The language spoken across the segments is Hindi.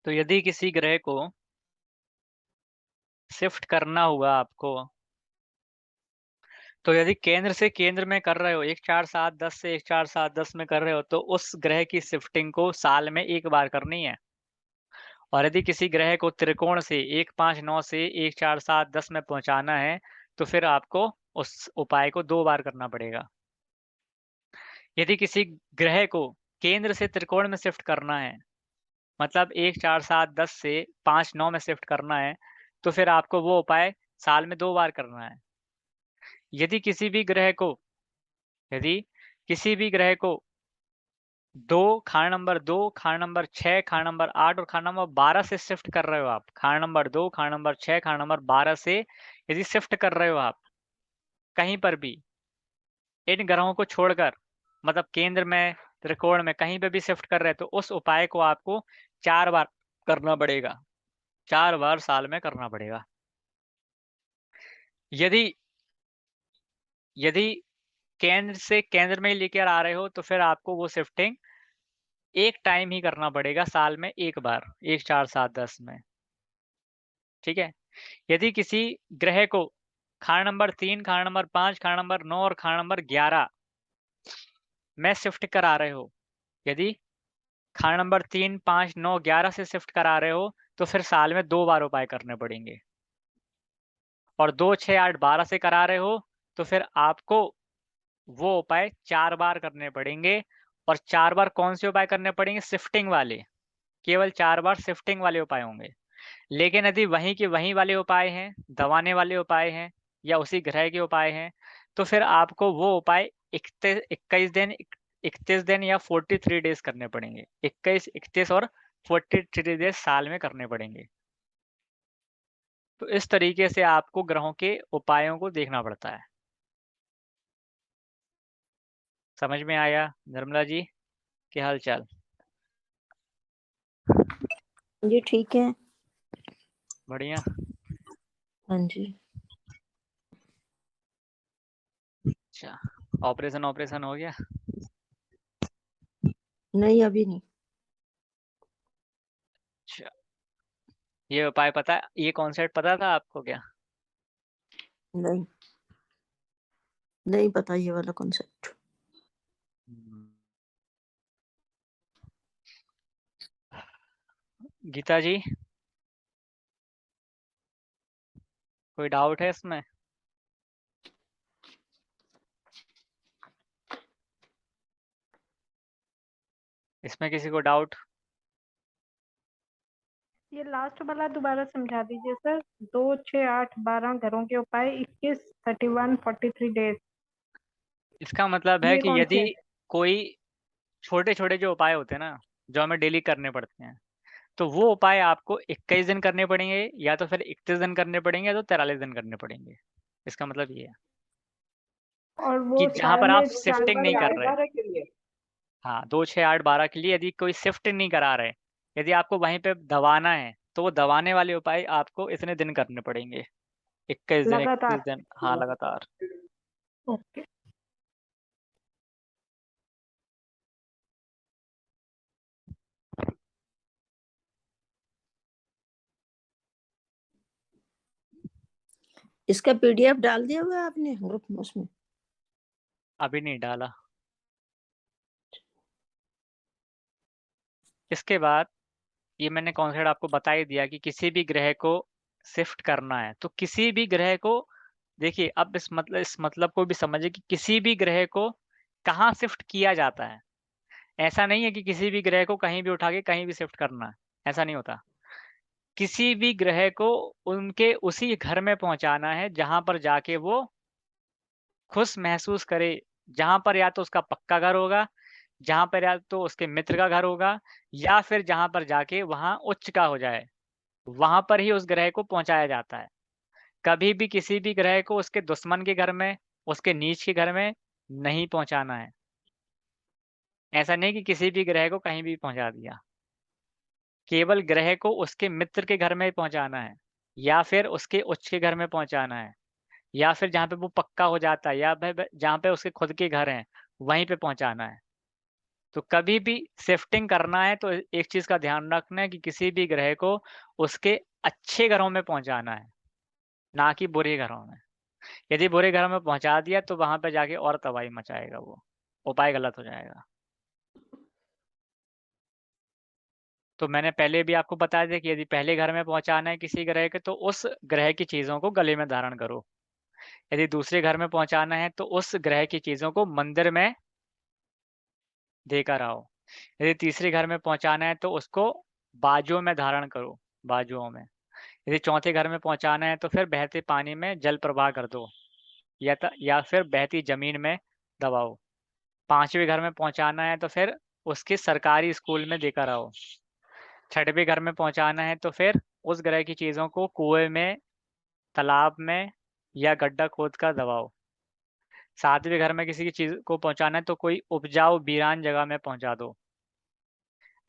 तो यदि किसी ग्रह को शिफ्ट करना हुआ आपको, तो यदि केंद्र से केंद्र में कर रहे हो, 1 4 7 10 से 1 4 7 10 में कर रहे हो, तो उस ग्रह की शिफ्टिंग को साल में एक बार करनी है। और यदि किसी ग्रह को त्रिकोण से 1 5 9 से 1 4 7 10 में पहुंचाना है, तो फिर आपको उस उपाय को 2 बार करना पड़ेगा। यदि किसी ग्रह को केंद्र से त्रिकोण में शिफ्ट करना है, मतलब 1 4 7 10 से 5 9 में शिफ्ट करना है, तो फिर आपको वो उपाय साल में 2 बार करना है। यदि किसी भी ग्रह को यदि किसी भी ग्रह को 2 Khan number 2 Khan number 6 Khan number 8 और खान नंबर 12 से शिफ्ट कर रहे हो आप, Khan number 2 Khan number 6 Khan number 12 से यदि शिफ्ट कर रहे हो आप कहीं पर भी, इन ग्रहों को छोड़कर, मतलब केंद्र में त्रिकोण में कहीं पे भी शिफ्ट कर रहे हैं, तो उस उपाय को आपको 4 बार करना पड़ेगा, 4 बार साल में करना पड़ेगा। यदि यदि केंद्र से केंद्र में ही लेकर आ रहे हो, तो फिर आपको वो शिफ्टिंग एक टाइम ही करना पड़ेगा, साल में एक बार, 1 4 7 10 में। ठीक है। यदि किसी ग्रह को Khan number 3 Khan number 5 Khan number 9 और खान नंबर 11 में शिफ्ट करा रहे हो, यदि खान नंबर 3 5 9 11 से शिफ्ट करा रहे हो, तो फिर साल में 2 बार उपाय करने पड़ेंगे। और 2 6 8 12 से करा रहे हो, तो फिर आपको वो उपाय 4 बार करने पड़ेंगे। और 4 बार कौन से उपाय करने पड़ेंगे? शिफ्टिंग वाले, केवल 4 बार शिफ्टिंग वाले उपाय होंगे। लेकिन यदि वहीं के वहीं वाले उपाय हैं, दबाने वाले उपाय हैं, या उसी ग्रह के उपाय हैं, तो फिर आपको वो उपाय 31 दिन या 43 डेज करने पड़ेंगे। 21 31 और 43 डेज साल में करने पड़ेंगे। तो इस तरीके से आपको ग्रहों के उपायों को देखना पड़ता है। समझ में आया निर्मला जी? क्या हाल चाल? जी ठीक है। बढ़िया। हाँ जी। अच्छा, ऑपरेशन हो गया? नहीं, अभी नहीं। अच्छा, ये उपाय पता, ये कॉन्सेप्ट पता था आपको क्या? नहीं, नहीं पता ये वाला कॉन्सेप्ट। गीता जी, कोई डाउट है इसमें? इसमें किसी को डाउट? ये लास्ट वाला दोबारा समझा दीजिए सर। 2 6 8 12 घरों के उपाय, 21 31 43 डेज। इसका मतलब है ये कि कौन से? यदि कोई छोटे छोटे जो उपाय होते हैं ना, जो हमें डेली करने पड़ते हैं, तो वो उपाय आपको 21 दिन करने पड़ेंगे, या तो फिर 31 दिन करने पड़ेंगे, या तो 43 दिन करने पड़ेंगे। इसका मतलब ये है और कि वो जहां साल पर आप में 4 शिफ्टिंग बार नहीं कर रहे, 12 के लिए। हाँ 2 6 8 12 के लिए यदि कोई शिफ्ट नहीं करा रहे, यदि आपको वहीं पे दबाना है, तो वो दबाने वाले उपाय आपको इतने दिन करने पड़ेंगे, 21 दिन लगातार। 31 दिन, हाँ लगातार। ओके। इसका पीडीएफ डाल दिया हुआ है आपने ग्रुप में उसमें? अभी नहीं डाला। इसके बाद ये मैंने कॉन्सेप्ट आपको बता ही दिया कि किसी भी ग्रह को शिफ्ट करना है, तो किसी भी ग्रह को, देखिए अब इस मतलब को भी समझिए कि किसी भी ग्रह को कहाँ शिफ्ट किया जाता है। ऐसा नहीं है कि किसी भी ग्रह को कहीं भी उठा के कहीं भी शिफ्ट करना है, ऐसा नहीं होता। किसी भी ग्रह को उनके उसी घर में पहुंचाना है जहां पर जाके वो खुश महसूस करे, जहां पर या तो उसका पक्का घर होगा, जहां पर या तो उसके मित्र का घर होगा, या फिर जहां पर जाके वहां उच्च का हो जाए, वहां पर ही उस ग्रह को पहुंचाया जाता है। कभी भी किसी भी ग्रह को उसके दुश्मन के घर में, उसके नीच के घर में नहीं पहुंचाना है। ऐसा नहीं कि किसी भी ग्रह को कहीं भी पहुंचा दिया, केवल ग्रह को उसके मित्र के घर में ही पहुंचाना है, या फिर उसके उच्च के घर में पहुंचाना है, या फिर जहाँ पे वो पक्का हो जाता है, या फिर जहाँ पे उसके खुद के घर हैं वहीं पे पहुंचाना है। तो कभी भी शिफ्टिंग करना है तो एक चीज का ध्यान रखना है कि किसी भी ग्रह को उसके अच्छे घरों में पहुंचाना है, ना कि बुरे घरों में। यदि बुरे घरों में पहुंचा दिया तो वहां पे जाके और तबाही मचाएगा, वो उपाय गलत हो जाएगा। तो मैंने पहले भी आपको बताया था कि यदि पहले घर में पहुंचाना है किसी ग्रह के तो उस ग्रह की चीजों को गले में धारण करो। यदि दूसरे घर में पहुंचाना है तो उस ग्रह की चीजों को मंदिर में देकर आओ। यदि तीसरे घर में पहुंचाना है तो उसको बाजुओं में धारण करो, बाजुओं में। यदि चौथे घर में पहुंचाना है तो फिर बहते पानी में जल प्रवाह कर दो, या फिर बहती जमीन में दबाओ। पांचवें घर में पहुंचाना है तो फिर उसके सरकारी स्कूल में देकर आओ। छठवें घर में पहुंचाना है तो फिर उस ग्रह की चीजों को कुएं में, तालाब में या गड्ढा खोद कर दबाओ। सातवें घर में किसी की चीज को पहुंचाना है तो कोई उपजाऊ वीरान जगह में पहुंचा दो।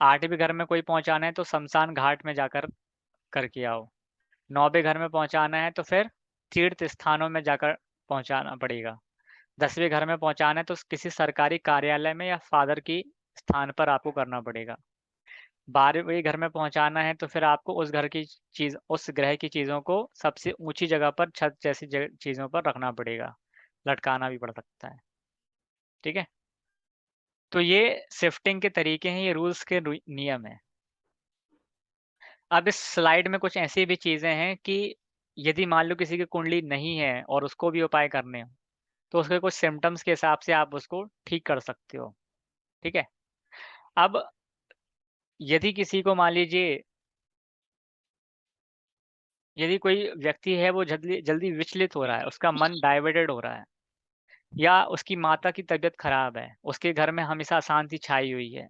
आठवें घर में कोई पहुंचाना है तो शमशान घाट में जाकर करके आओ। नौवें घर में पहुंचाना है तो फिर तीर्थ स्थानों में जाकर पहुंचाना पड़ेगा। 10वें घर में पहुंचाना है तो किसी सरकारी कार्यालय में या फादर की स्थान पर आपको करना पड़ेगा। 12वें घर में पहुंचाना है तो फिर आपको उस घर की चीज, उस ग्रह की चीजों को सबसे ऊंची जगह पर, छत जैसी चीजों पर रखना पड़ेगा, लटकाना भी पड़ सकता है। ठीक है, तो ये शिफ्टिंग के तरीके हैं, ये रूल्स के नियम है। अब इस स्लाइड में कुछ ऐसी भी चीजें हैं कि यदि मान लो किसी की कुंडली नहीं है और उसको भी उपाय करने हो तो उसके कुछ सिम्टम्स के हिसाब से आप उसको ठीक कर सकते हो। ठीक है, अब यदि किसी को मान लीजिए, यदि कोई व्यक्ति है वो जल्दी जल्दी विचलित हो रहा है, उसका मन डाइवर्टेड हो रहा है, या उसकी माता की तबीयत खराब है, उसके घर में हमेशा अशांति छाई हुई है,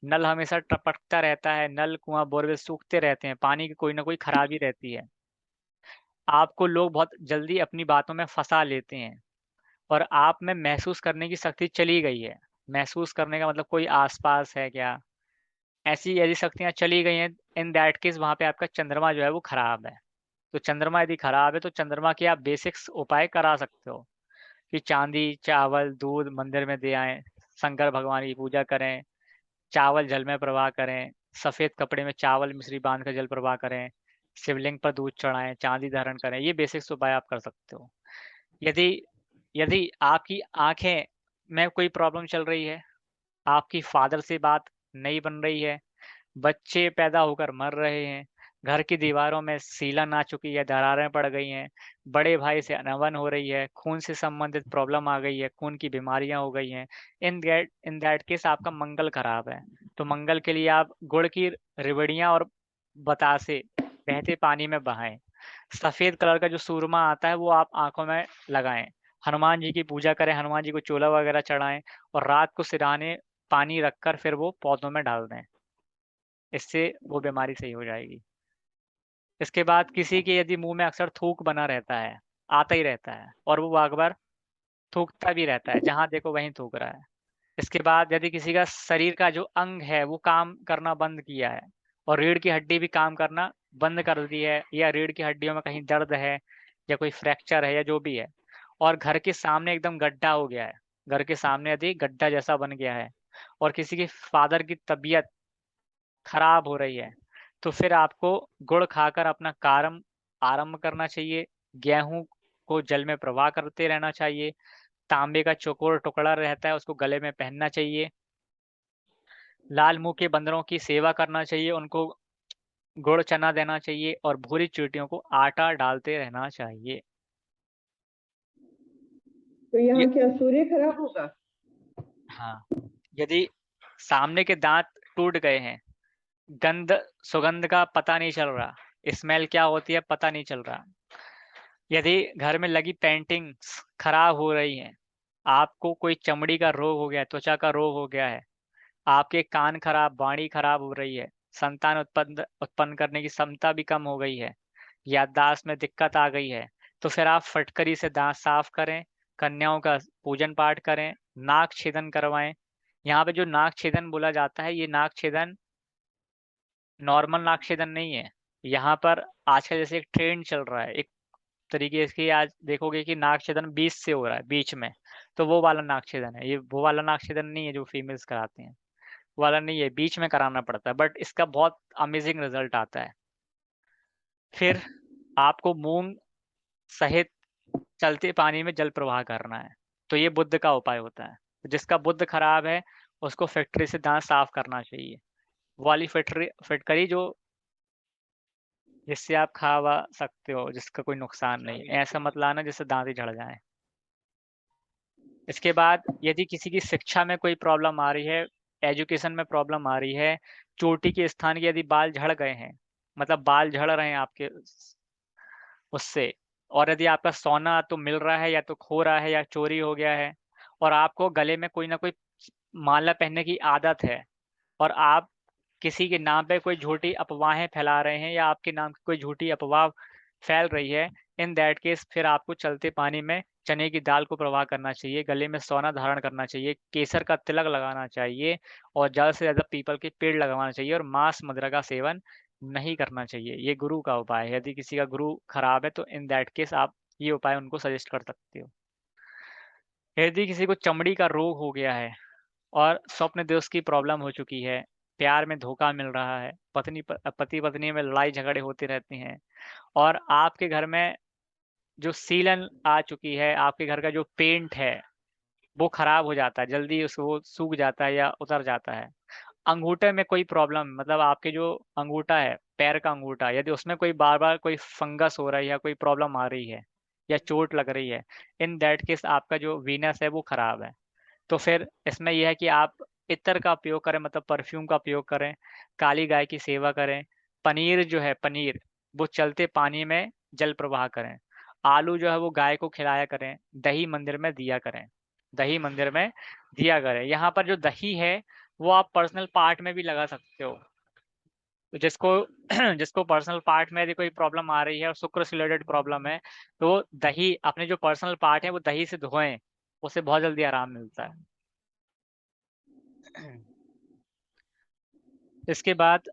नल हमेशा टपकता रहता है, नल कुआं बोरवेल सूखते रहते हैं, पानी की कोई ना कोई खराबी रहती है, आपको लोग बहुत जल्दी अपनी बातों में फंसा लेते हैं, और आप में महसूस करने की शक्ति चली गई है। महसूस करने का मतलब कोई आसपास है क्या, ऐसी यदि शक्तियां चली गई हैं, इन दैट केस वहां पे आपका चंद्रमा जो है वो खराब है। तो चंद्रमा यदि खराब है तो चंद्रमा के आप बेसिक्स उपाय करा सकते हो कि चांदी, चावल, दूध मंदिर में दे आएं, शंकर भगवान की पूजा करें, चावल जल में प्रवाह करें, सफेद कपड़े में चावल मिश्री बांध कर जल प्रवाह करें, शिवलिंग पर दूध चढ़ाएं, चांदी धारण करें। ये बेसिक्स उपाय आप कर सकते हो। यदि यदि आपकी आंखें में कोई प्रॉब्लम चल रही है, आपकी फादर से बात नहीं बन रही है, बच्चे पैदा होकर मर रहे हैं, घर की दीवारों में सीलन आ चुकी है, दरारें पड़ गई हैं, बड़े भाई से अनबन हो रही है, खून से संबंधित प्रॉब्लम आ गई है, खून की बीमारियां हो गई हैं, इन दैट केस आपका मंगल खराब है। तो मंगल के लिए आप गुड़ की रिवड़ियां और बतासे बहते पानी में बहाएं। सफेद कलर का जो सूरमा आता है वो आप आंखों में लगाएं। हनुमान जी की पूजा करें, हनुमान जी को चोला वगैरह चढ़ाएं, और रात को सिरहाने पानी रखकर फिर वो पौधों में डाल दें। इससे वो बीमारी सही हो जाएगी। इसके बाद किसी के यदि मुंह में अक्सर थूक बना रहता है, आता ही रहता है, और वो बार बार थूकता भी रहता है, जहां देखो वहीं थूक रहा है। इसके बाद यदि किसी का शरीर का जो अंग है वो काम करना बंद किया है, और रीढ़ की हड्डी भी काम करना बंद कर दी है, या रीढ़ की हड्डियों में कहीं दर्द है, या कोई फ्रैक्चर है, या जो भी है, और घर के सामने एकदम गड्ढा हो गया है, घर के सामने यदि गड्ढा जैसा बन गया है, और किसी की फादर की तबीयत खराब हो रही है, तो फिर आपको गुड़ खाकर अपना कार्य आरंभ करना चाहिए। गेहूं को जल में प्रवाह करते रहना चाहिए। तांबे का चौकोर टुकड़ा रहता है, उसको गले में पहनना चाहिए। लाल मुंह के बंदरों की सेवा करना चाहिए, उनको गुड़ चना देना चाहिए, और भूरी चींटियों को आटा डालते रहना चाहिए। तो यहाँ ये क्या सूर्य खराब होगा? हाँ, यदि सामने के दांत टूट गए हैं, सुगंध का पता नहीं चल रहा, स्मेल क्या होती है पता नहीं चल रहा, यदि घर में लगी पेंटिंग्स खराब हो रही हैं, आपको कोई चमड़ी का रोग हो गया है, त्वचा का रोग हो गया है, आपके कान खराब, वाणी खराब हो रही है, संतान उत्पन्न उत्पन्न करने की क्षमता भी कम हो गई है, याददाश्त में दिक्कत आ गई है, तो फिर आप फटकरी से दांत साफ करें, कन्याओं का पूजन पाठ करें, नाक छेदन करवाएं। यहाँ पे जो नाक छेदन बोला जाता है, ये नाक छेदन नॉर्मल नाक छेदन नहीं है। यहाँ पर आजकल जैसे एक ट्रेंड चल रहा है, एक तरीके से आज देखोगे कि नाक छेदन बीच से हो रहा है, बीच में, तो वो वाला नाक छेदन है। ये वो वाला नाक छेदन नहीं है जो फीमेल्स कराते हैं, वो वाला नहीं है, बीच में कराना पड़ता है, बट इसका बहुत अमेजिंग रिजल्ट आता है। फिर आपको मूंग सहित चलते पानी में जल प्रवाह करना है, तो ये बुद्ध का उपाय होता है। जिसका बुद्ध खराब है उसको फैक्ट्री से दांत साफ करना चाहिए, वो वाली फिटकरी जो जिससे आप खा वा सकते हो, जिसका कोई नुकसान नहीं, ऐसा मत लाना जिससे दांत ही झड़ जाए। इसके बाद यदि किसी की शिक्षा में कोई प्रॉब्लम आ रही है, एजुकेशन में प्रॉब्लम आ रही है, चोटी के स्थान के यदि बाल झड़ गए हैं, मतलब बाल झड़ रहे हैं आपके उससे, और यदि आपका सोना तो मिल रहा है या तो खो रहा है या चोरी हो गया है, और आपको गले में कोई ना कोई माला पहनने की आदत है, और आप किसी के नाम पे कोई झूठी अफवाहें फैला रहे हैं या आपके नाम की कोई झूठी अफवाह फैल रही है, इन दैट केस फिर आपको चलते पानी में चने की दाल को प्रवाह करना चाहिए, गले में सोना धारण करना चाहिए, केसर का तिलक लगाना चाहिए, और ज़्यादा से ज़्यादा पीपल के पेड़ लगवाना चाहिए, और मांस मदिरा का सेवन नहीं करना चाहिए। ये गुरु का उपाय है। यदि किसी का गुरु खराब है तो इन दैट केस आप ये उपाय उनको सजेस्ट कर सकते हो। यदि किसी को चमड़ी का रोग हो गया है और स्वप्न दोष की प्रॉब्लम हो चुकी है, प्यार में धोखा मिल रहा है, पति पत्नी में लड़ाई झगड़े होते रहते हैं, और आपके घर में जो सीलन आ चुकी है, आपके घर का जो पेंट है वो खराब हो जाता है, जल्दी वो सूख जाता है या उतर जाता है, अंगूठे में कोई प्रॉब्लम, मतलब आपके जो अंगूठा है, पैर का अंगूठा, यदि उसमें कोई बार बार कोई फंगस हो रही है या कोई प्रॉब्लम आ रही है या चोट लग रही है, इन दैट केस आपका जो वीनस है वो खराब है। तो फिर इसमें यह है कि आप इत्र का उपयोग करें, मतलब परफ्यूम का उपयोग करें, काली गाय की सेवा करें, पनीर जो है पनीर वो चलते पानी में जल प्रवाह करें, आलू जो है वो गाय को खिलाया करें, दही मंदिर में दिया करें, दही मंदिर में दिया करें। यहाँ पर जो दही है वो आप पर्सनल पार्ट में भी लगा सकते हो, तो जिसको जिसको पर्सनल पार्ट में यदि कोई प्रॉब्लम आ रही है और शुक्र से रिलेटेड प्रॉब्लम है, तो दही अपने जो पर्सनल पार्ट है वो दही से धोएं, उससे बहुत जल्दी आराम मिलता है। इसके बाद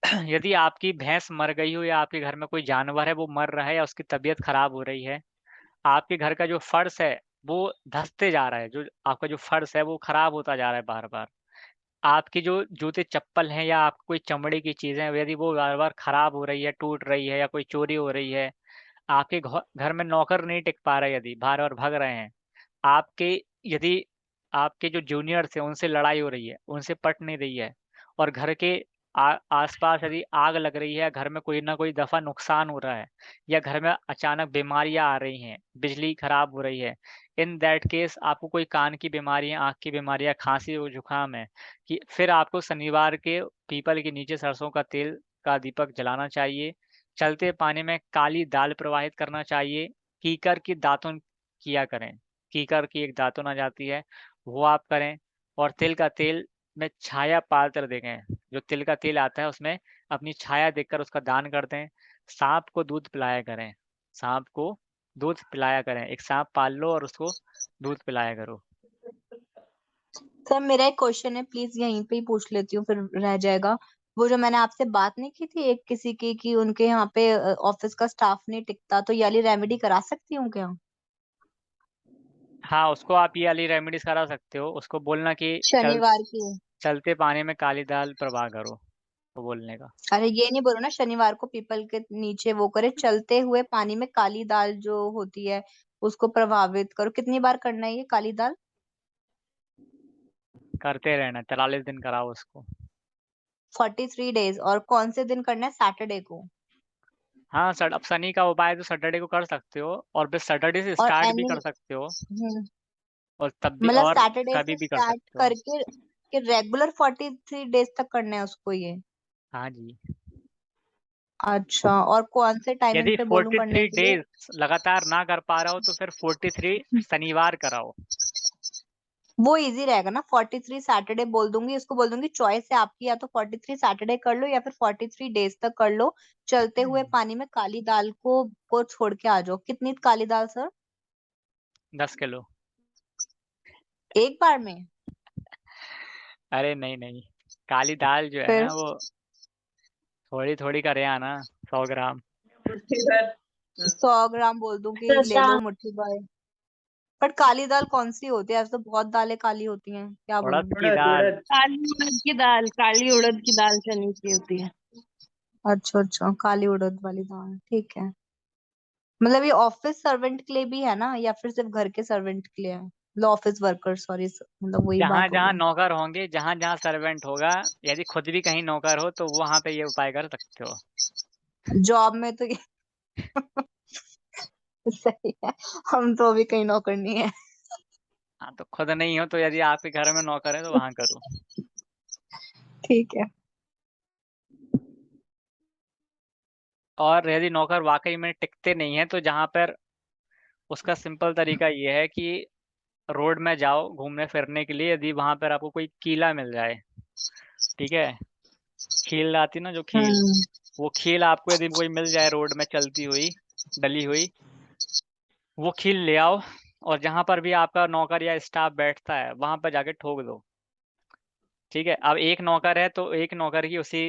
यदि आपकी भैंस मर गई हो या आपके घर में कोई जानवर है वो मर रहा है या उसकी तबीयत खराब हो रही है, आपके घर का जो फर्श है वो धंसते जा रहा है, जो आपका जो फर्श है वो खराब होता जा रहा है बार बार, आपकी जो जूते चप्पल हैं या आपको कोई चमड़े की चीजें यदि वो बार बार खराब हो रही है, टूट रही है, या कोई चोरी हो रही है, आपके घर में नौकर नहीं टिक पा रहे, यदि बार बार भाग रहे हैं, आपके यदि आपके जो जूनियर्स हैं उनसे लड़ाई हो रही है, उनसे पट नहीं रही है, और घर के आसपास यदि आग लग रही है, घर में कोई ना कोई दफा नुकसान हो रहा है, या घर में अचानक बीमारियां आ रही हैं, बिजली खराब हो रही है, इन दैट केस आपको कोई कान की बीमारी है, आँख की बीमारी है, खांसी और जुकाम है, कि फिर आपको शनिवार के पीपल के नीचे सरसों का तेल का दीपक जलाना चाहिए, चलते पानी में काली दाल प्रवाहित करना चाहिए, कीकर की दातुन किया करें, कीकर की एक दातुन आ जाती है वो आप करें, और तिल का तेल में छाया पात्र देखें, जो तिल का तेल आता है उसमें अपनी छाया देखकर उसका दान कर दें, सांप को दूध पिलाया करें, सांप को दूध पिलाया करें, एक सांप पाल लो और उसको दूध पिलाया करो। सर मेरा एक क्वेश्चन है, प्लीज यहीं पे ही पूछ लेती हूँ, फिर रह जाएगा। वो जो मैंने आपसे बात नहीं की थी एक किसी की कि उनके यहाँ पे ऑफिस का स्टाफ नहीं टिकता, तो ये वाली रेमेडी करा सकती हूँ क्या? हाँ, उसको आप ये वाली रेमेडीज करा सकते हो, उसको बोलना कि शनिवार की। चलते पानी में काली दाल प्रवाह करो, वो बोलने का। अरे ये नहीं बोलो ना, शनिवार को पीपल के नीचे वो करे, चलते हुए पानी में काली दाल जो होती है उसको प्रभावित करो। कितनी बार करना है ये काली दाल? करते रहना, 43 दिन कराओ उसको। 43 डेज। और कौन से दिन करना है? सैटरडे को? हाँ सर, अब शनि का उपाय तो सैटरडे को कर सकते हो, और फिर सैटरडे से और स्टार्ट भी एनी कर सकते हो। और तब भी मतलब और सैटरडे कभी से भी कर स्टार्ट सकते हो। करके कि रेगुलर 43 डेज तक करना है उसको ये? हाँ जी। अच्छा, और कौन से टाइमिंग यदि पे बोलूं करने 43 के लिए? डेज लगातार ना कर पा रहा हो तो फिर 43 शनिवार कराओ। वो इजी रहेगा ना, 43 सैटरडे बोल दूंगी, उसको बोल दूंगी चॉइस है आपकी, या तो 43 सैटरडे कर लो या फिर 43 डेज तक कर लो। चलते हुए पानी में काली दाल को छोड़ के आ जाओ। कितनी काली दाल सर? 10 किलो। एक बार में? अरे नहीं नहीं, काली दाल जो है फिर ना वो थोड़ी थोड़ी करे आना, 100 ग्राम। 100 ग्राम बोल दूं कि ले लो मुट्ठी भर? बट काली दाल कौन सी होती है? ऐसे तो बहुत दालें काली होती हैं, क्या उड़द बोलूं? की दाल। काली उड़द की दाल, काली उड़द की दाल चने की होती है। अच्छा अच्छा, काली उड़द वाली दाल, ठीक है। मतलब ये ऑफिस सर्वेंट के लिए भी है ना, या फिर सिर्फ घर के सर्वेंट के लिए है? मतलब ऑफिस वर्कर, सॉरी, मतलब वही जहां बात हो जहां गई। नौकर होंगे, जहां जहां सर्वेंट होगा, यदि खुद भी कहीं नौकर हो तो वहां पे ये उपाय कर सकते हो। जॉब में तो ये सही है, हम तो अभी कहीं नौकर नहीं है। हाँ तो खुद नहीं हो तो यदि आपके घर में नौकर है तो वहां करो। ठीक है। और यदि नौकर वाकई में टिकते नहीं है तो जहां पर, उसका सिंपल तरीका ये है कि रोड में जाओ घूमने फिरने के लिए, यदि वहां पर आपको कोई कीला मिल जाए, ठीक है, खील आती ना जो खील, हम्म। वो खील आपको यदि कोई मिल जाए रोड में चलती हुई, डली हुई, वो खील ले आओ, और जहां पर भी आपका नौकर या स्टाफ बैठता है वहां पर जाके ठोक दो। ठीक है, अब एक नौकर है तो एक नौकर की उसी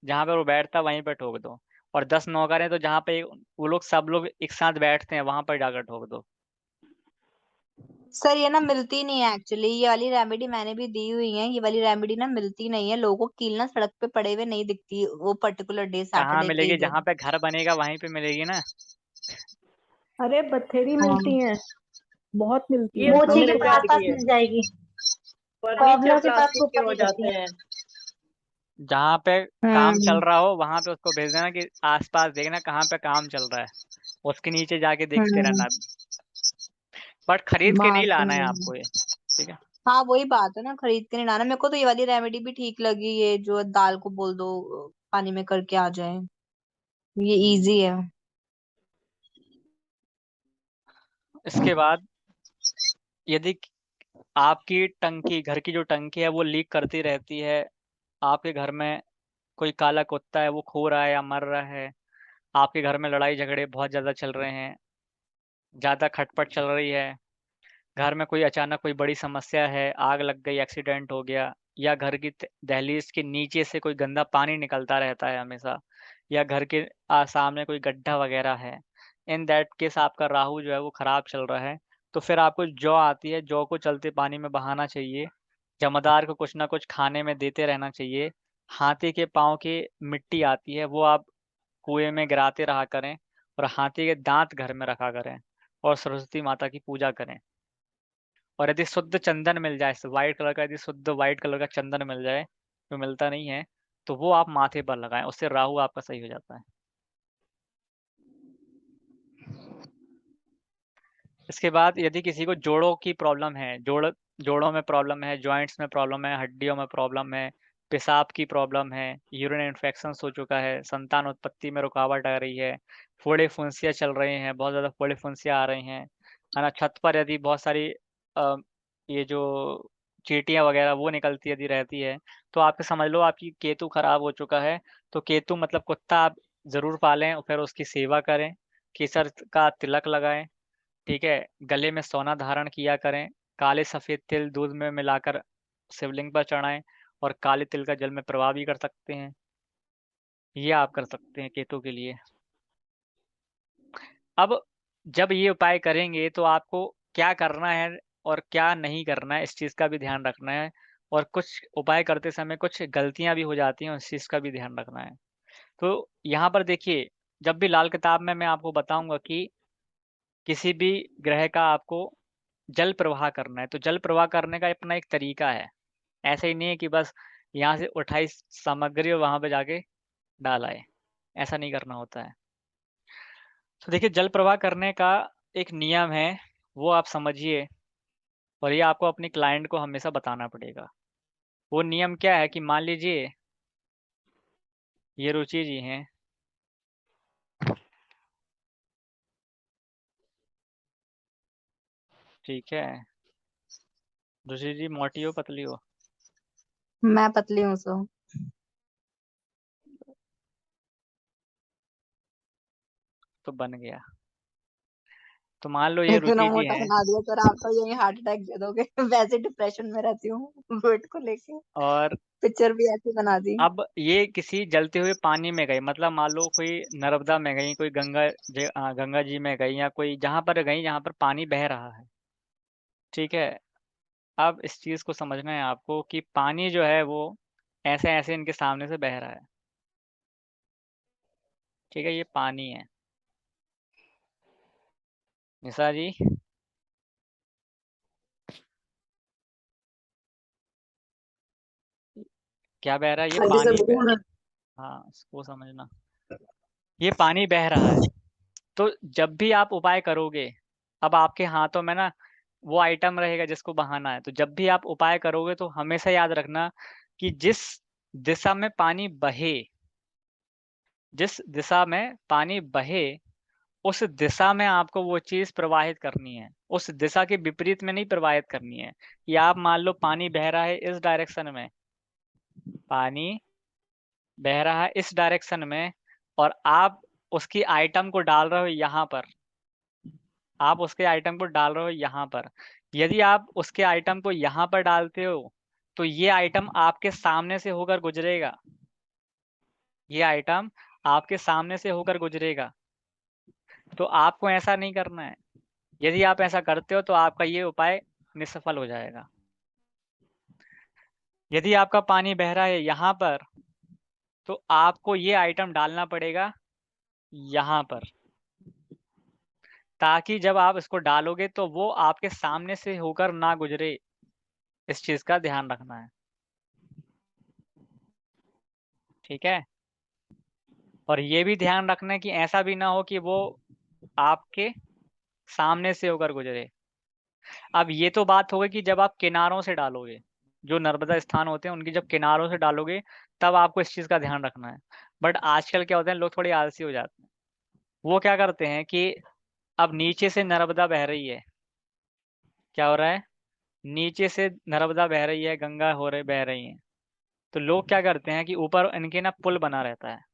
जहां पर वो बैठता है वहीं पर ठोक दो, और 10 नौकर है तो जहां पे वो लोग सब लोग एक साथ बैठते हैं वहां पर जाकर ठोक दो। सर ये ना मिलती नहीं है एक्चुअली, ये वाली रेमेडी मैंने भी दी हुई है, ये वाली रेमेडी ना मिलती नहीं है, लोगों को कील ना सड़क पे पड़े हुए नहीं दिखती वो पर्टिकुलर डे कहाँ सैटरडे के ही मिलेगी? जहां दिन। पे घर बनेगा वहीं पे मिलेगी ना। अरे बथेरी हाँ, मिलती है, बहुत मिलती ये है, मोची हम के तो पास करते पास हैं। मिल जाएगी, कॉबला के पास ऊपर ही रहती है। जहां पे काम चल हम्म रहा हो वहां पे उसको भेज देना कि आसपास देखना कहाँ पे काम चल रहा है, उसके नीचे जाके देखते हम्म। रहना, बट खरीद के नहीं बात लाना है समझ आपको गई। ये। ठीक है। हाँ वही बात है ना, खरीद के नहीं लाना। मेरे को तो ये वाली रेमेडी भी ठीक लगी, ये जो दाल को बोल दो पानी में करके आ जाए, ये इजी है। इसके बाद यदि आपकी टंकी, घर की जो टंकी है वो लीक करती रहती है, आपके घर में कोई काला कुत्ता है वो खो रहा है या मर रहा है, आपके घर में लड़ाई झगड़े बहुत ज़्यादा चल रहे हैं, ज़्यादा खटपट चल रही है, घर में कोई अचानक कोई बड़ी समस्या है, आग लग गई, एक्सीडेंट हो गया, या घर की दहलीज के नीचे से कोई गंदा पानी निकलता रहता है हमेशा, या घर के सामने कोई गड्ढा वगैरह है, इन दैट केस आपका राहु जो है वो खराब चल रहा है, तो फिर आपको जौ आती है, जौ को चलते पानी में बहाना चाहिए, जमादार को कुछ ना कुछ खाने में देते रहना चाहिए, हाथी के पाँव की मिट्टी आती है वो आप कुएं में गिराते रहा करें, और हाथी के दांत घर में रखा करें, और सरस्वती माता की पूजा करें। और यदि शुद्ध चंदन मिल जाए, वाइट कलर का, यदि शुद्ध वाइट कलर का चंदन मिल जाए, जो मिलता नहीं है, तो वो आप माथे पर लगाएं, उससे राहु आपका सही हो जाता है। इसके बाद यदि किसी को जोड़ों की प्रॉब्लम है, जोड़ों में प्रॉब्लम है, जॉइंट्स में प्रॉब्लम है, हड्डियों में प्रॉब्लम है, पेशाब की प्रॉब्लम है, यूरिन इन्फेक्शन हो चुका है, संतान उत्पत्ति में रुकावट आ रही है, फोड़े फुंसियाँ चल रहे हैं, बहुत ज़्यादा फोड़े फुंसियाँ आ रही हैं, है ना, छत पर यदि बहुत सारी अ, ये जो चींटियाँ वगैरह वो निकलती यदि रहती है, तो आपके समझ लो आपकी केतु खराब हो चुका है। तो केतु मतलब कुत्ता आप ज़रूर पालें और फिर उसकी सेवा करें, केसर का तिलक लगाएं, ठीक है, गले में सोना धारण किया करें, काले सफ़ेद तिल दूध में मिलाकर शिवलिंग पर चढ़ाएं, और काले तिल का जल में प्रवाह भी कर सकते हैं। ये आप कर सकते हैं केतु के लिए। अब जब ये उपाय करेंगे तो आपको क्या करना है और क्या नहीं करना है, इस चीज़ का भी ध्यान रखना है, और कुछ उपाय करते समय कुछ गलतियां भी हो जाती हैं, उस चीज़ का भी ध्यान रखना है। तो यहाँ पर देखिए, जब भी लाल किताब में मैं आपको बताऊंगा कि किसी भी ग्रह का आपको जल प्रवाह करना है, तो जल प्रवाह करने का अपना एक तरीका है। ऐसा ही नहीं है कि बस यहाँ से उठाई सामग्री और वहां पे जाके डाल आए, ऐसा नहीं करना होता है। तो देखिए, जल प्रवाह करने का एक नियम है, वो आप समझिए। और ये आपको अपनी क्लाइंट को हमेशा बताना पड़ेगा। वो नियम क्या है कि मान लीजिए ये रुचि जी हैं, ठीक है, रुचि जी मोटी हो पतली हो? मैं पतली हूँ सो। तो बन गया। तो मान लो ये इतना रुचि जी मोटा हैं बना दिया सर, आप तो यही हार्ट अटैक दे दोगे। वैसे डिप्रेशन में रहती हूँ वेट को लेके। और पिक्चर भी ऐसी बना दी। अब ये किसी जलते हुए पानी में गई, मतलब मान लो कोई नर्मदा में गई, कोई गंगा जी में गई, या कोई जहां पर गई जहां पर पानी बह रहा है, ठीक है। अब इस चीज को समझना है आपको कि पानी जो है वो ऐसे ऐसे इनके सामने से बह रहा है, ठीक है, ये पानी है। निशा जी, क्या बह रहा है? ये हाँ जी सर पानी बह बोलिए। हाँ, इसको समझना। ये पानी बह रहा है। तो जब भी आप उपाय करोगे, अब आपके हाथों में ना वो आइटम रहेगा जिसको बहाना है, तो जब भी आप उपाय करोगे तो हमेशा याद रखना कि जिस दिशा में पानी बहे, जिस दिशा में पानी बहे उस दिशा में आपको वो चीज प्रवाहित करनी है, उस दिशा के विपरीत में नहीं प्रवाहित करनी है। या आप मान लो पानी बह रहा है इस डायरेक्शन में, पानी बह रहा है इस डायरेक्शन में, और आप उसकी आइटम को डाल रहे हो यहाँ पर, आप उसके आइटम को डाल रहे हो यहाँ पर। यदि आप उसके आइटम को यहाँ पर डालते हो तो ये आइटम आपके सामने से होकर गुजरेगा, ये आइटम आपके सामने से होकर गुजरेगा। तो आपको ऐसा नहीं करना है। यदि आप ऐसा करते हो तो आपका ये उपाय निष्फल हो जाएगा। यदि आपका पानी बह रहा है यहाँ पर तो आपको ये आइटम डालना पड़ेगा यहाँ पर, ताकि जब आप इसको डालोगे तो वो आपके सामने से होकर ना गुजरे। इस चीज का ध्यान रखना है, ठीक है। और ये भी ध्यान रखना है कि ऐसा भी ना हो कि वो आपके सामने से होकर गुजरे। अब ये तो बात हो गई कि जब आप किनारों से डालोगे, जो नर्मदा स्थान होते हैं उनकी जब किनारों से डालोगे तब आपको इस चीज़ का ध्यान रखना है। बट आजकल क्या होता है, लोग थोड़े आलसी हो जाते हैं। वो क्या करते हैं कि अब नीचे से नर्मदा बह रही है, क्या हो रहा है, नीचे से नर्मदा बह रही है, गंगा हो रही बह रही है, तो लोग क्या करते हैं कि ऊपर इनके ना पुल बना रहता है।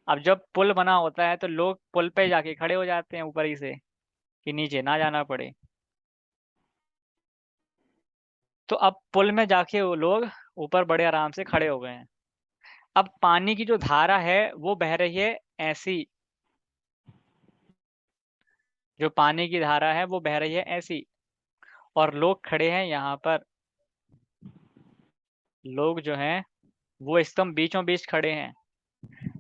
अब जब पुल बना होता है तो लोग पुल पे जाके खड़े हो जाते हैं ऊपर ही से, कि नीचे ना जाना पड़े। तो अब पुल में जाके वो लोग ऊपर बड़े आराम से खड़े हो गए हैं। अब पानी की जो धारा है वो बह रही है ऐसी, जो पानी की धारा है वो बह रही है ऐसी, और लोग खड़े हैं यहाँ पर। लोग जो हैं वो एकदम बीचों बीच खड़े हैं।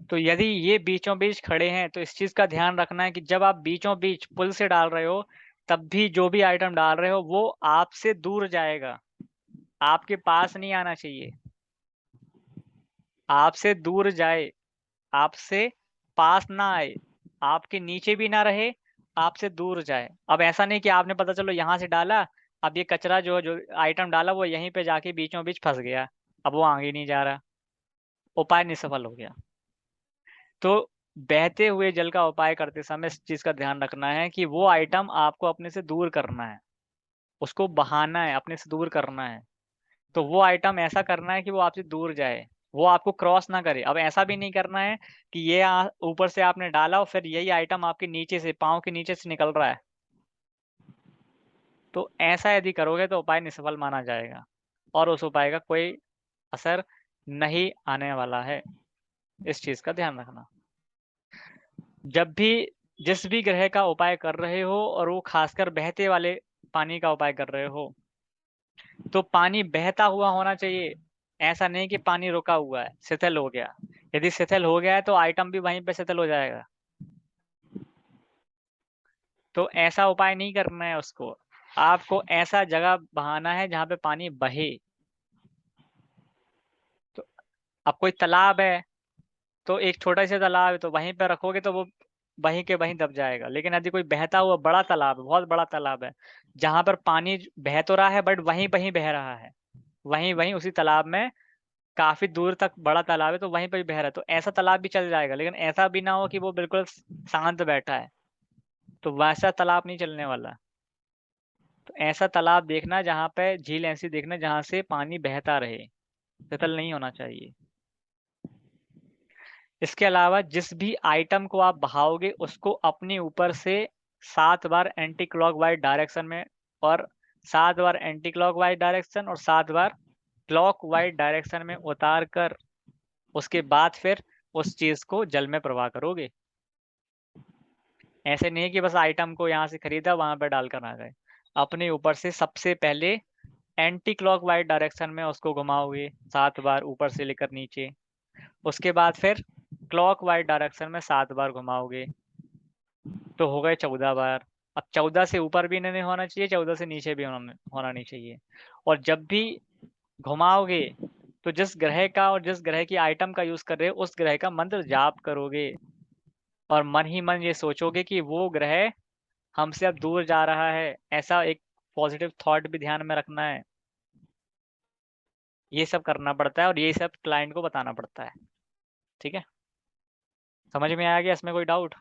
तो यदि ये बीचों बीच खड़े हैं तो इस चीज का ध्यान रखना है कि जब आप बीचों बीच पुल से डाल रहे हो तब भी जो भी आइटम डाल रहे हो वो आपसे दूर जाएगा, आपके पास नहीं आना चाहिए। आपसे दूर जाए, आपसे पास ना आए, आपके नीचे भी ना रहे, आपसे दूर जाए। अब ऐसा नहीं कि आपने पता चलो यहाँ से डाला, अब ये कचरा जो जो आइटम डाला वो यहीं पे जाके बीचों बीच फंस गया, अब वो आगे नहीं जा रहा, उपाय निष्फल हो गया। तो बहते हुए जल का उपाय करते समय इस चीज का ध्यान रखना है कि वो आइटम आपको अपने से दूर करना है, उसको बहाना है, अपने से दूर करना है। तो वो आइटम ऐसा करना है कि वो आपसे दूर जाए, वो आपको क्रॉस ना करे। अब ऐसा भी नहीं करना है कि ये ऊपर से आपने डाला और फिर यही आइटम आपके नीचे से, पाँव के नीचे से निकल रहा है। तो ऐसा यदि करोगे तो उपाय निष्फल माना जाएगा और उस उपाय का कोई असर नहीं आने वाला है। इस चीज का ध्यान रखना। जब भी जिस भी ग्रह का उपाय कर रहे हो और वो खासकर बहते वाले पानी का उपाय कर रहे हो, तो पानी बहता हुआ होना चाहिए। ऐसा नहीं कि पानी रुका हुआ है, शिथिल हो गया। यदि शिथिल हो गया है तो आइटम भी वहीं पे शिथिल हो जाएगा। तो ऐसा उपाय नहीं करना है उसको। आपको ऐसा जगह बहाना है जहाँ पे पानी बहे। तो अब कोई तालाब है, तो एक छोटा सा तालाब है तो वहीं पे रखोगे तो वो वहीं के वहीं दब जाएगा। लेकिन यदि कोई बहता हुआ बड़ा तालाब है, बहुत बड़ा तालाब है, जहाँ पर पानी बह तो रहा है बट वहीं वहीं बह रहा है, वहीं वहीं उसी तालाब में काफी दूर तक बड़ा तालाब है तो वहीं पर भी बह रहा है, तो ऐसा तालाब भी चल जाएगा। लेकिन ऐसा भी ना हो कि वो बिल्कुल शांत बैठा है, तो वैसा तालाब नहीं चलने वाला। तो ऐसा तालाब देखना जहाँ पे झील ऐसी देखना जहाँ से पानी बहता रहे, शिथिल नहीं होना चाहिए। इसके अलावा जिस भी आइटम को आप बहाओगे उसको अपने ऊपर से 7 बार एंटी क्लॉकवाइज डायरेक्शन में और 7 बार एंटी क्लॉकवाइज डायरेक्शन और 7 बार क्लॉकवाइज डायरेक्शन में उतार कर उसके बाद फिर उस चीज को जल में प्रवाह करोगे। ऐसे नहीं कि बस आइटम को यहाँ से खरीदा वहां पर डालकर आ गए। अपने ऊपर से सबसे पहले एंटी क्लॉकवाइज डायरेक्शन में उसको घुमाओगे 7 बार ऊपर से लेकर नीचे, उसके बाद फिर क्लॉकवाइज डायरेक्शन में 7 बार घुमाओगे, तो हो गए 14 बार। अब 14 से ऊपर भी नहीं होना चाहिए, 14 से नीचे भी होना नहीं चाहिए। और जब भी घुमाओगे तो जिस ग्रह का और जिस ग्रह की आइटम का यूज कर रहे हो उस ग्रह का मंत्र जाप करोगे और मन ही मन ये सोचोगे कि वो ग्रह हमसे अब दूर जा रहा है, ऐसा एक पॉजिटिव थॉट भी ध्यान में रखना है। ये सब करना पड़ता है और ये सब क्लाइंट को बताना पड़ता है। ठीक है, समझ में आ गया? इसमें कोई डाउट?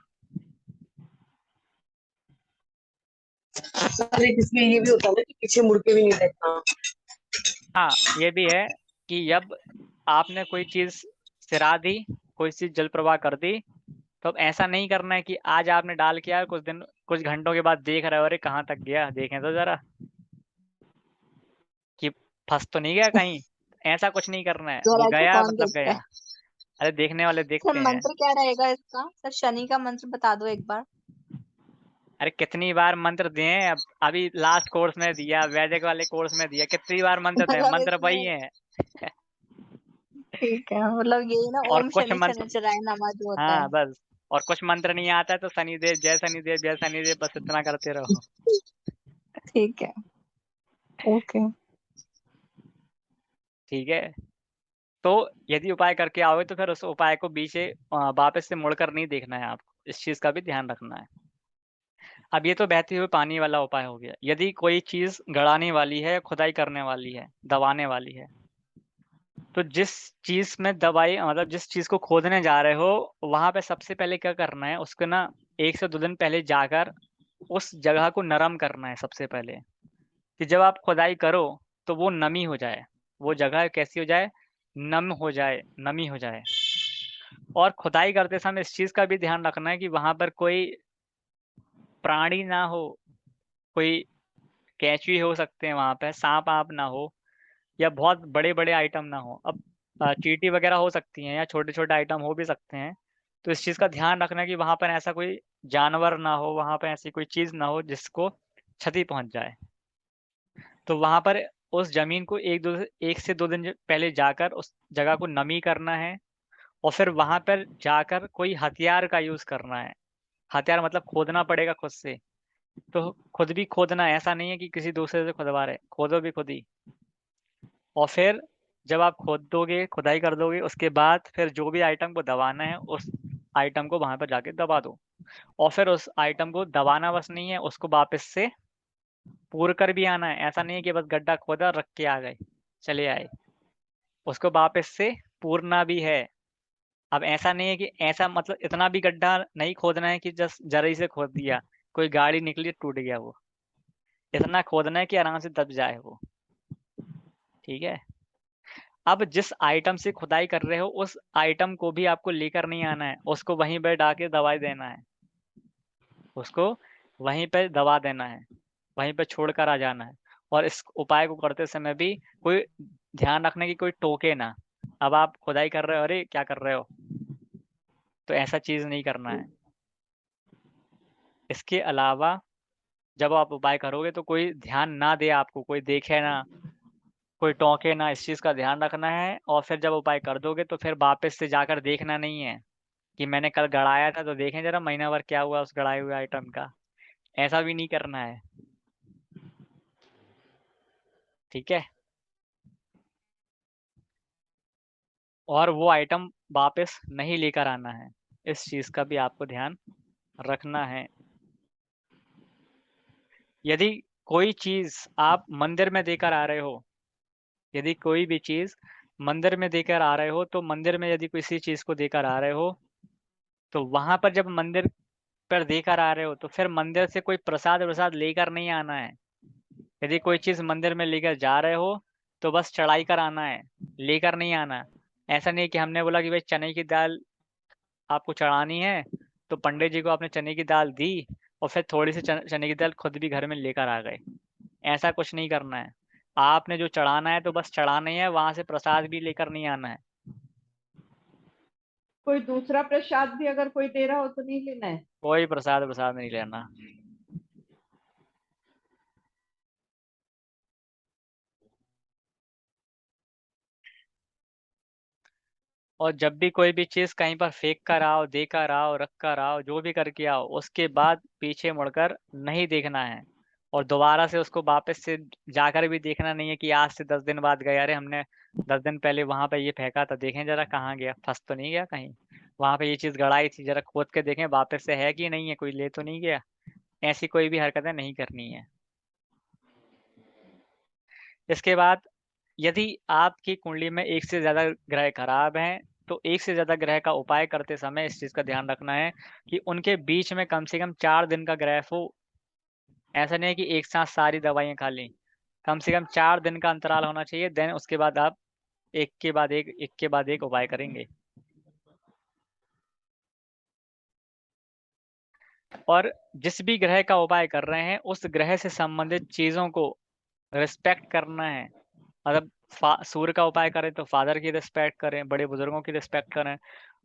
अरे इसमें ये भी होता है ना कि पीछे मुड़ के भी नहीं देखना। हाँ, ये भी है कि जब आपने कोई चीज सिरा दी, कोई चीज जल प्रवाह कर दी, तो अब ऐसा नहीं करना है कि आज आपने डाल किया कुछ दिन कुछ घंटों के बाद देख रहे हो अरे कहाँ तक गया, देखें तो जरा कि फंस तो नहीं गया कहीं। ऐसा कुछ नहीं करना है, वो जरा ऐसे गया कौन मतलब देखता गया। है? अरे देखने वाले सर देखते हैं। मंत्र क्या रहेगा इसका? सर शनि का मंत्र बता दो एक बार। अरे कितनी बार मंत्र दिए हैं, अब अभी लास्ट कोर्स में दिया, वैदिक वाले कोर्स में दिया, कितनी बार मंत्र दिए, मतलब मंत्र वही इसमें है। ठीक है, मतलब यही ना और ओम कुछ शनि मंत्र, शनिचराय नमः जो होता हाँ है। बस, और कुछ मंत्र नहीं आता है तो शनिदेव जय शनिदेव जय शनिदेव बस इतना करते रहो। ठीक है, ओके। ठीक है, तो यदि उपाय करके आओगे तो फिर उस उपाय को बीच से वापस से मुड़कर नहीं देखना है आपको, इस चीज का भी ध्यान रखना है। अब ये तो बहते हुए पानी वाला उपाय हो गया। यदि कोई चीज गड़ाने वाली है, खुदाई करने वाली है, दबाने वाली है, तो जिस चीज में दवाई मतलब जिस चीज को खोदने जा रहे हो वहां पे सबसे पहले क्या करना है, उसको ना 1 से 2 दिन पहले जाकर उस जगह को नरम करना है सबसे पहले, कि जब आप खुदाई करो तो वो नमी हो जाए, वो जगह कैसी हो जाए, नम हो जाए, नमी हो जाए। और खुदाई करते समय इस चीज का भी ध्यान रखना है कि वहां पर कोई प्राणी ना हो, कोई कैंचुई हो सकते हैं वहां पे, सांप आप ना हो, या बहुत बड़े बड़े आइटम ना हो। अब चींटी वगैरह हो सकती हैं या छोटे छोटे आइटम हो भी सकते हैं, तो इस चीज़ का ध्यान रखना है कि वहां पर ऐसा कोई जानवर ना हो, वहां पर ऐसी कोई चीज़ ना हो जिसको क्षति पहुंच जाए। तो वहां पर उस जमीन को 1 से 2 दिन पहले जाकर उस जगह को नमी करना है, और फिर वहां पर जाकर कोई हथियार का यूज करना है। हथियार मतलब खोदना पड़ेगा खुद से, तो खुद भी खोदना है, ऐसा नहीं है कि किसी दूसरे से खुदवा रहे, खोदो भी खुद ही। और फिर जब आप खोद दोगे, खुदाई कर दोगे, उसके बाद फिर जो भी आइटम को दबाना है उस आइटम को वहां पर जाके दबा दो। और फिर उस आइटम को दबाना बस नहीं है, उसको वापस से पूर कर भी आना है। ऐसा नहीं है कि बस गड्ढा खोदा रख के आ गए, चले आए, उसको वापस से पूरना भी है। अब ऐसा नहीं है कि ऐसा मतलब इतना भी गड्ढा नहीं खोदना है कि जस्ट जरा ही से खोद दिया, कोई गाड़ी निकली टूट गया वो। इतना खोदना है कि आराम से दब जाए वो। ठीक है, अब जिस आइटम से खुदाई कर रहे हो उस आइटम को भी आपको लेकर नहीं आना है, उसको वहीं पे डाके दवाई देना है, उसको वहीं पे दबा देना है, वहीं पे छोड़कर आ जाना है। और इस उपाय को करते समय भी कोई ध्यान रखना कि कोई टोके ना। अब आप खुदाई कर रहे हो, अरे क्या कर रहे हो, तो ऐसा चीज नहीं करना है। इसके अलावा जब आप उपाय करोगे तो कोई ध्यान ना दे, आपको कोई देखे ना, कोई टोके ना, इस चीज का ध्यान रखना है। और फिर जब उपाय कर दोगे तो फिर वापस से जाकर देखना नहीं है कि मैंने कल गड़ाया था तो देखें जरा महीना भर क्या हुआ उस गड़ाए हुए आइटम का, ऐसा भी नहीं करना है। ठीक है, और वो आइटम वापस नहीं लेकर आना है, इस चीज का भी आपको ध्यान रखना है। यदि कोई चीज आप मंदिर में देकर आ रहे हो, यदि कोई भी चीज मंदिर में देकर आ रहे हो, तो मंदिर में यदि किसी चीज को देकर आ रहे हो, तो वहां पर जब मंदिर पर देकर आ रहे हो तो फिर मंदिर से कोई प्रसाद वसाद लेकर नहीं आना है। यदि कोई चीज मंदिर में लेकर जा रहे हो तो बस चढ़ाई कर आना है, लेकर नहीं आना। ऐसा नहीं कि हमने बोला कि भाई चने की दाल आपको चढ़ानी है, तो पंडित जी को आपने चने की दाल दी और फिर थोड़ी सी चने की दाल खुद भी घर में लेकर आ गए। ऐसा कुछ नहीं करना है। आपने जो चढ़ाना है तो बस चढ़ाना ही है, वहां से प्रसाद भी लेकर नहीं आना है। कोई दूसरा प्रसाद भी अगर कोई दे रहा हो तो नहीं लेना है? कोई प्रसाद प्रसाद नहीं लेना। और जब भी कोई भी चीज कहीं पर फेंक कर आओ, दे कर आओ, रख कर आओ, जो भी करके आओ, उसके बाद पीछे मुड़कर नहीं देखना है। और दोबारा से उसको वापस से जाकर भी देखना नहीं है कि आज से 10 दिन बाद गए, अरे हमने 10 दिन पहले वहां पे ये फेंका था, देखें जरा कहाँ गया, फंस तो नहीं गया कहीं, वहां पे ये चीज गड़ाई थी, जरा खोद के देखें वापस से है कि नहीं है, कोई ले तो नहीं गया। ऐसी कोई भी हरकतें नहीं करनी है। इसके बाद यदि आपकी कुंडली में एक से ज्यादा ग्रह खराब हैं, तो एक से ज्यादा ग्रह का उपाय करते समय इस चीज का ध्यान रखना है कि उनके बीच में कम से कम 4 दिन का ग्रह हो। ऐसा नहीं है कि एक साथ सारी दवाइयां खा लें, कम से कम 4 दिन का अंतराल होना चाहिए। देन उसके बाद आप एक के बाद एक उपाय करेंगे। और जिस भी ग्रह का उपाय कर रहे हैं उस ग्रह से संबंधित चीजों को रिस्पेक्ट करना है। मतलब सूर्य का उपाय करें तो फादर की रिस्पेक्ट करें, बड़े बुजुर्गों की रिस्पेक्ट करें।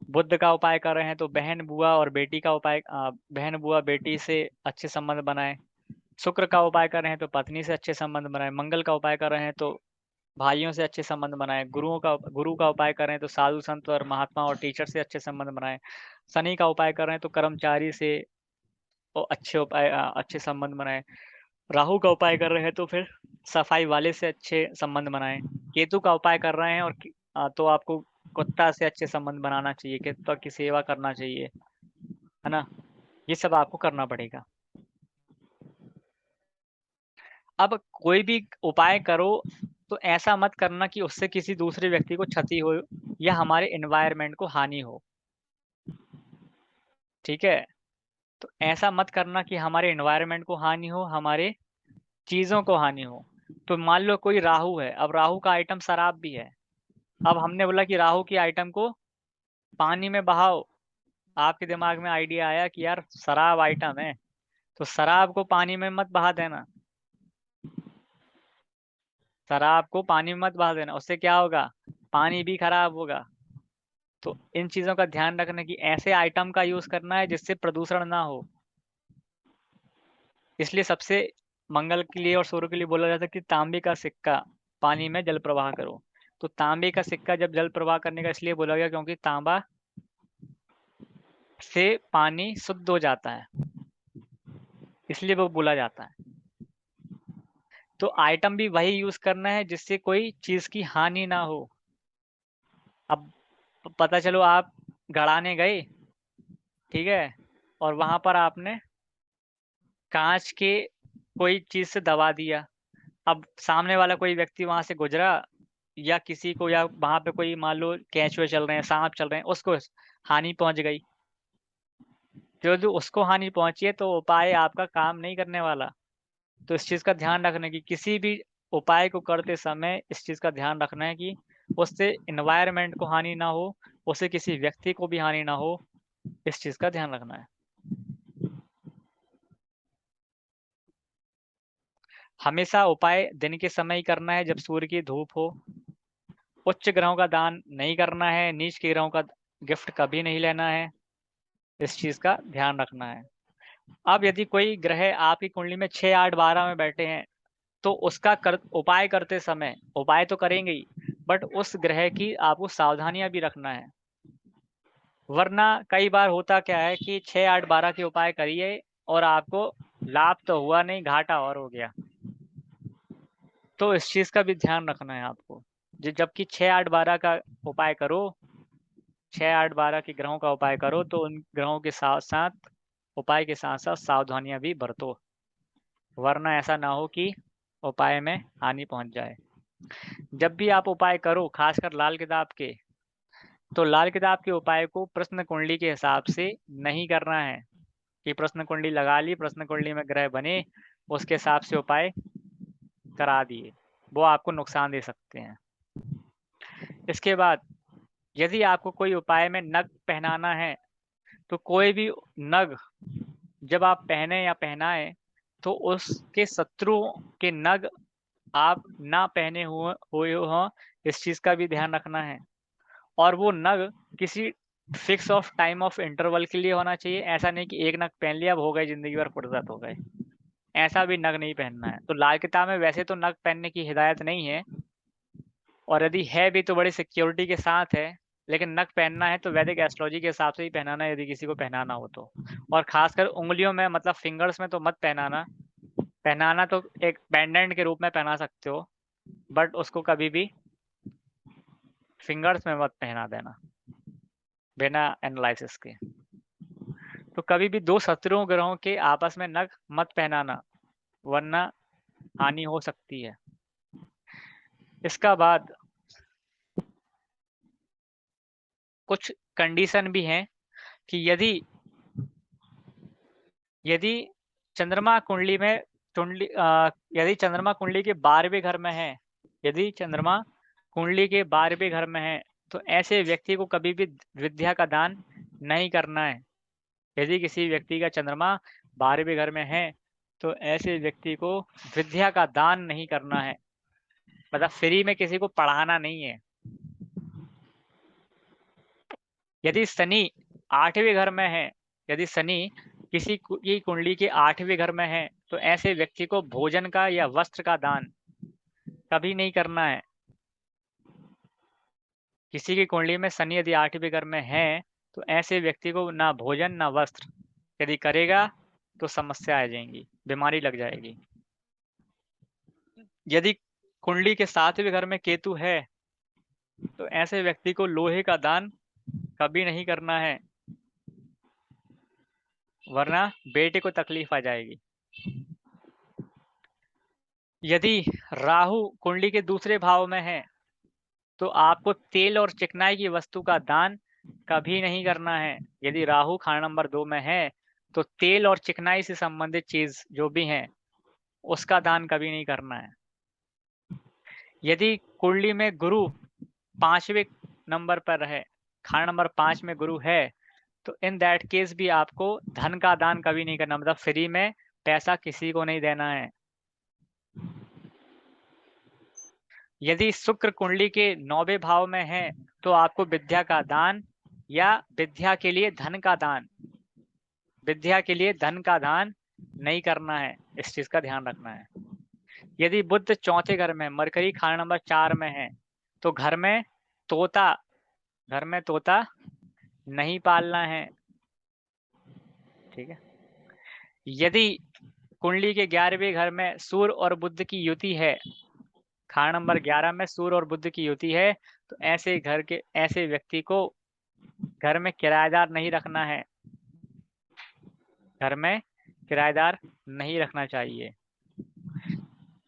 बुध का उपाय कर रहे हैं तो बहन बुआ और बेटी का उपाय, बहन बुआ बेटी से अच्छे संबंध बनाएं। शुक्र का उपाय कर रहे हैं तो पत्नी से अच्छे संबंध बनाएं। मंगल का उपाय कर रहे हैं तो भाइयों से अच्छे संबंध बनाएं। गुरु का उपाय कर रहे हैं तो साधु संत और महात्मा और टीचर से अच्छे संबंध बनाएं। शनि का उपाय कर रहे हैं तो कर्मचारी से और अच्छे संबंध बनाएं। राहु का उपाय कर रहे हैं तो फिर सफाई वाले से अच्छे संबंध बनाएं। केतु का उपाय कर रहे हैं तो आपको कुत्ता से अच्छे संबंध बनाना चाहिए, कुत्ता की सेवा करना चाहिए, है ना। ये सब आपको करना पड़ेगा। अब कोई भी उपाय करो तो ऐसा मत करना कि उससे किसी दूसरे व्यक्ति को क्षति हो या हमारे एनवायरनमेंट को हानि हो। ठीक है, तो ऐसा मत करना कि हमारे एनवायरनमेंट को हानि हो, हमारे चीजों को हानि हो। तो मान लो कोई राहु है, अब राहु का आइटम शराब भी है। अब हमने बोला कि राहु की आइटम को पानी में बहाओ। आपके दिमाग में आइडिया आया कि यार शराब आइटम है, तो शराब को पानी में मत बहा देना। शराब को पानी में मत बहा देना, उससे क्या होगा, पानी भी खराब होगा। तो इन चीजों का ध्यान रखना कि ऐसे आइटम का यूज करना है जिससे प्रदूषण ना हो। इसलिए सबसे मंगल के लिए और सूर्य के लिए बोला जाता है कि तांबे का सिक्का पानी में जल प्रवाह करो। तो तांबे का सिक्का जब जल प्रवाह करने का इसलिए बोला गया क्योंकि तांबा से पानी शुद्ध हो जाता है, इसलिए वो बोला जाता है। तो आइटम भी वही यूज करना है जिससे कोई चीज की हानि ना हो। अब पता चलो आप गड़ाने गए, ठीक है, और वहां पर आपने कांच के कोई चीज से दबा दिया। अब सामने वाला कोई व्यक्ति वहां से गुजरा या किसी को, या वहां पे कोई मान लो केंचुए चल रहे हैं, सांप चल रहे हैं, उसको हानि पहुंच गई। जो उसको हानि पहुंची है तो उपाय आपका काम नहीं करने वाला। तो इस चीज का ध्यान रखना कि किसी भी उपाय को करते समय इस चीज का ध्यान रखना है कि उससे एनवायरनमेंट को हानि ना हो, उससे किसी व्यक्ति को भी हानि ना हो। इस चीज का ध्यान रखना है। हमेशा उपाय दिन के समय ही करना है जब सूर्य की धूप हो। उच्च ग्रहों का दान नहीं करना है, नीच के ग्रहों का गिफ्ट कभी नहीं लेना है। इस चीज का ध्यान रखना है। अब यदि कोई ग्रह आपकी कुंडली में 6, 8, 12 में बैठे हैं तो उसका उपाय करते समय उपाय तो करेंगे ही, बट उस ग्रह की आपको सावधानियां भी रखना है। वरना कई बार होता क्या है कि 6, 8, 12 के उपाय करिए और आपको लाभ तो हुआ नहीं, घाटा और हो गया। तो इस चीज का भी ध्यान रखना है आपको। जबकि 6, 8, 12 का उपाय करो, 6, 8, 12 के ग्रहों का उपाय करो तो उन ग्रहों के साथ साथ उपाय के साथ साथ सावधानियां भी बरतो, वरना ऐसा ना हो कि उपाय में हानि पहुंच जाए। जब भी आप उपाय करो, खासकर लाल किताब के, तो लाल किताब के उपाय को प्रश्न कुंडली के हिसाब से नहीं करना है कि प्रश्न कुंडली लगा ली, प्रश्न कुंडली में ग्रह बने, उसके हिसाब से उपाय करा दिए, वो आपको नुकसान दे सकते हैं। इसके बाद यदि आपको कोई उपाय में नग पहनाना है, तो कोई भी नग जब आप पहने या पहनाएं तो उसके शत्रुओं के नग आप ना पहने हुए हों, इस चीज़ का भी ध्यान रखना है। और वो नग किसी fix of time of interval के लिए होना चाहिए। ऐसा नहीं कि एक नग पहन लिया, अब हो गए, ज़िंदगी भर फुर्सत हो गए, ऐसा भी नग नहीं पहनना है। तो लाल किताब में वैसे तो नग पहनने की हिदायत नहीं है, और यदि है भी तो बड़ी सिक्योरिटी के साथ है, लेकिन नग पहनना है तो वैदिक एस्ट्रोलॉजी के हिसाब से ही पहनाना है, यदि किसी को पहनाना हो तो। और खासकर उंगलियों में, मतलब फिंगर्स में तो मत पहनाना। पहनाना तो एक पेंडेंट के रूप में पहना सकते हो, बट उसको कभी भी फिंगर्स में मत पहना देना बिना एनालिसिस के। तो कभी भी दो शत्रु ग्रहों के आपस में नग मत पहनाना, वरना हानि हो सकती है। इसका बाद कुछ कंडीशन भी हैं कि यदि चंद्रमा कुंडली में यदि चंद्रमा कुंडली के 12वें घर में है, यदि चंद्रमा कुंडली के 12वें घर में है, तो ऐसे व्यक्ति को कभी भी विद्या का दान नहीं करना है। यदि किसी व्यक्ति का चंद्रमा 12वें घर में है, तो ऐसे व्यक्ति को विद्या का दान नहीं करना है, मतलब फ्री में किसी को पढ़ाना नहीं है। यदि शनि 8वें घर में है, यदि शनि किसी की कुंडली के 8वें घर में है, तो ऐसे व्यक्ति को भोजन का या वस्त्र का दान कभी नहीं करना है। किसी की कुंडली में शनि यदि 8वें घर में है, तो ऐसे व्यक्ति को ना भोजन ना वस्त्र, यदि करेगा तो समस्या आ जाएंगी, बीमारी लग जाएगी। यदि कुंडली के 7वें घर में केतु है, तो ऐसे व्यक्ति को लोहे का दान कभी नहीं करना है, वरना बेटे को तकलीफ आ जाएगी। यदि राहु कुंडली के दूसरे भाव में है, तो आपको तेल और चिकनाई की वस्तु का दान कभी नहीं करना है। यदि राहु खाना नंबर 2 में है, तो तेल और चिकनाई से संबंधित चीज जो भी है, उसका दान कभी नहीं करना है। यदि कुंडली में गुरु 5वें नंबर पर है, खाना नंबर 5 में गुरु है, तो इन दैट केस भी आपको धन का दान कभी नहीं करना, मतलब फ्री में पैसा किसी को नहीं देना है। यदि शुक्र कुंडली के 9वें भाव में है, तो आपको विद्या का दान या विद्या के लिए धन का दान, विद्या के लिए धन का दान नहीं करना है, इस चीज का ध्यान रखना है। यदि बुध 4थे घर में, मरकरी खाना नंबर 4 में है, तो घर में तोता नहीं पालना है, ठीक है। यदि कुंडली के 11वें घर में सूर्य और बुध की युति है, खाना नंबर 11 में सूर्य और बुध की युति है, तो ऐसे व्यक्ति को घर में किराएदार नहीं रखना है, घर में किराएदार नहीं रखना चाहिए।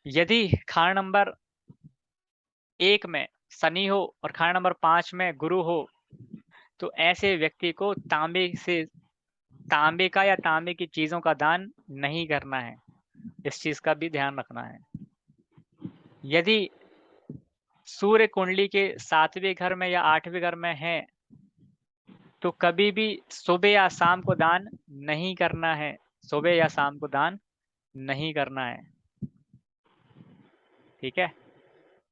यदि खाना नंबर 1 में शनि हो और खाना नंबर 5 में गुरु हो, तो ऐसे व्यक्ति को तांबे का या तांबे की चीजों का दान नहीं करना है, इस चीज का भी ध्यान रखना है। यदि सूर्य कुंडली के 7वें घर में या 8वें घर में है, तो कभी भी सुबह या शाम को दान नहीं करना है, सुबह या शाम को दान नहीं करना है, ठीक है।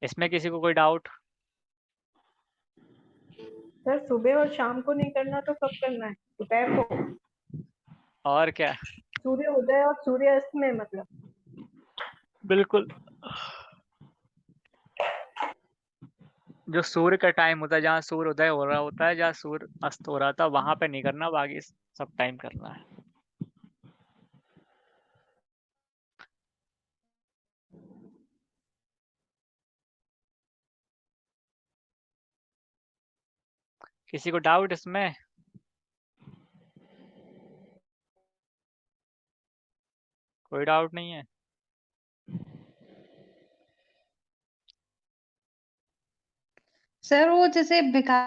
इसमें किसी को कोई डाउट? सर सुबह और शाम को नहीं करना तो कब करना है? दोपहर को? और क्या, सूर्य उदय और सूर्य अस्त में, मतलब? बिल्कुल। जो सूर्य का टाइम होता है, जहाँ सूर्य उदय हो रहा होता है, जहाँ सूर्य अस्त हो रहा था, वहां पे नहीं करना, बाकी सब टाइम करना है। किसी को डाउट इसमें? कोई डाउट नहीं है। सर वो जैसे भिखारी